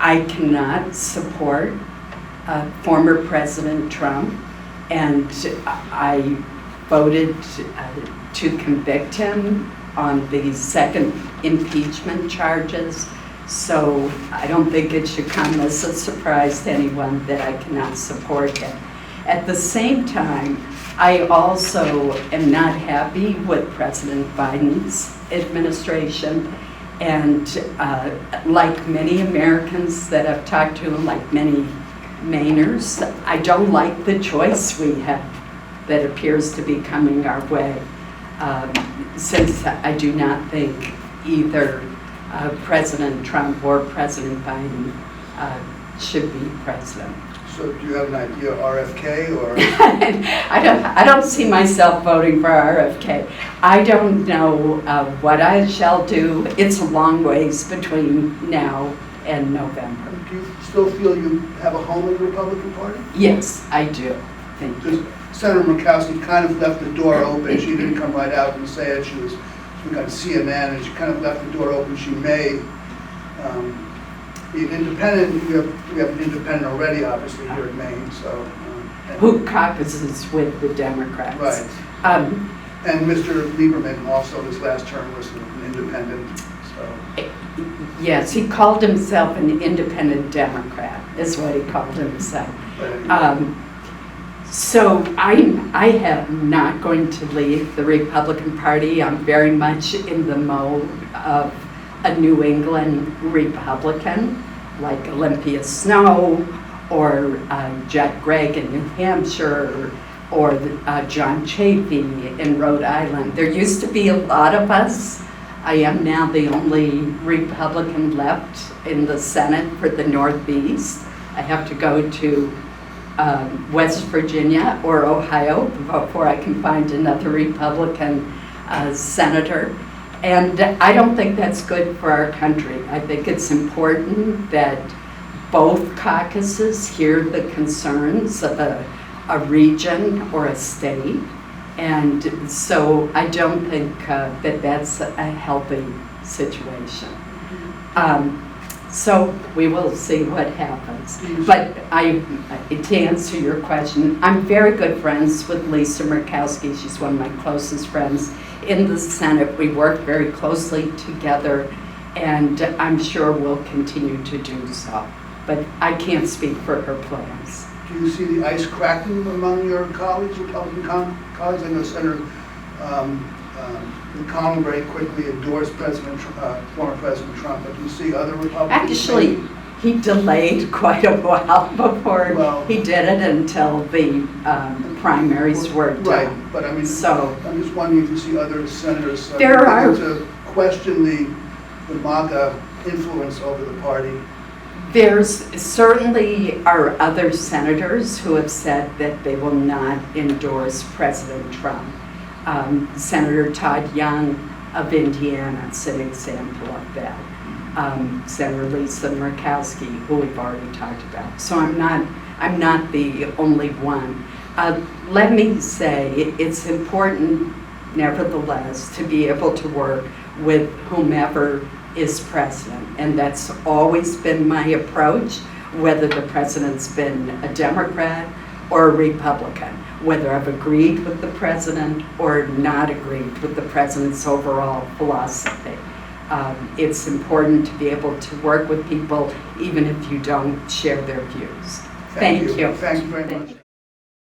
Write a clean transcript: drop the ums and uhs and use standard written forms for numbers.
I cannot support former President Trump, and I voted to convict him on the second impeachment charges. So I don't think it should come as a surprise to anyone that I cannot support him. At the same time, I also am not happy with President Biden's administration. And like many Americans that I've talked to, like many Mainers, I don't like the choice we have that appears to be coming our way, since I do not think either President Trump or President Biden should be president. So do you have an idea, RFK or? I don't see myself voting for RFK. I don't know what I shall do. It's a long ways between now and November. Do you still feel you have a home in the Republican Party? Yes, I do. Thank you. Senator Murkowski kind of left the door open. She didn't come right out and say it. She was on CNN, and she kind of left the door open. She may be an independent. We have an independent already, obviously, here in Maine. So who caucuses with the Democrats? Right. And Mr. Lieberman also, his last term was an independent. So. Yes, he called himself an independent Democrat, is what he called himself. So I am not going to leave the Republican Party. I'm very much in the mode of a New England Republican, like Olympia Snow or Judd Gregg in New Hampshire or John Chafee in Rhode Island. There used to be a lot of us. I am now the only Republican left in the Senate for the Northeast. I have to go to West Virginia or Ohio before I can find another Republican senator. And I don't think that's good for our country. I think it's important that both caucuses hear the concerns of a region or a state. And so I don't think that that's a healthy situation. So we will see what happens. But to answer your question, I'm very good friends with Lisa Murkowski. She's one of my closest friends in the Senate. We work very closely together, and I'm sure we'll continue to do so. But I can't speak for her plans. Do you see the ice cracking among your colleagues, Republican colleagues? I know Senator McConnell very quickly endorsed former President Trump, but do you see other Republicans? Actually, he delayed quite a while before he did it until the primaries were done. Right, but I mean, so I'm just wondering if you see other senators to question the MAGA influence over the party. There's certainly are other senators who have said that they will not endorse President Trump. Senator Todd Young of Indiana is an example of that. Senator Lisa Murkowski, who we've already talked about. So I'm not the only one. Let me say it's important, nevertheless, to be able to work with whomever is president, and that's always been my approach, whether the president's been a Democrat or a Republican, whether I've agreed with the president or not agreed with the president's overall philosophy. It's important to be able to work with people even if you don't share their views. Thank you. Thank you very much.